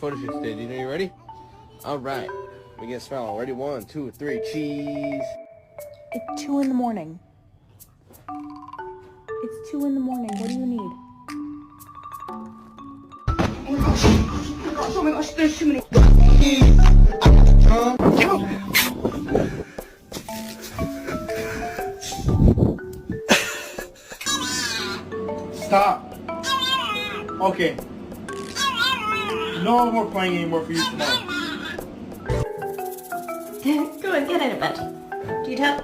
Photo shoot today. Do you know you ready? All right. We get smell. Ready? 1, 2, 3. Cheese. It's 2 in the morning. It's 2 in the morning. What do you need? Oh my gosh, there's too many. Stop. Okay. No more playing anymore for you tomorrow. Go and get out of bed. Do you tell?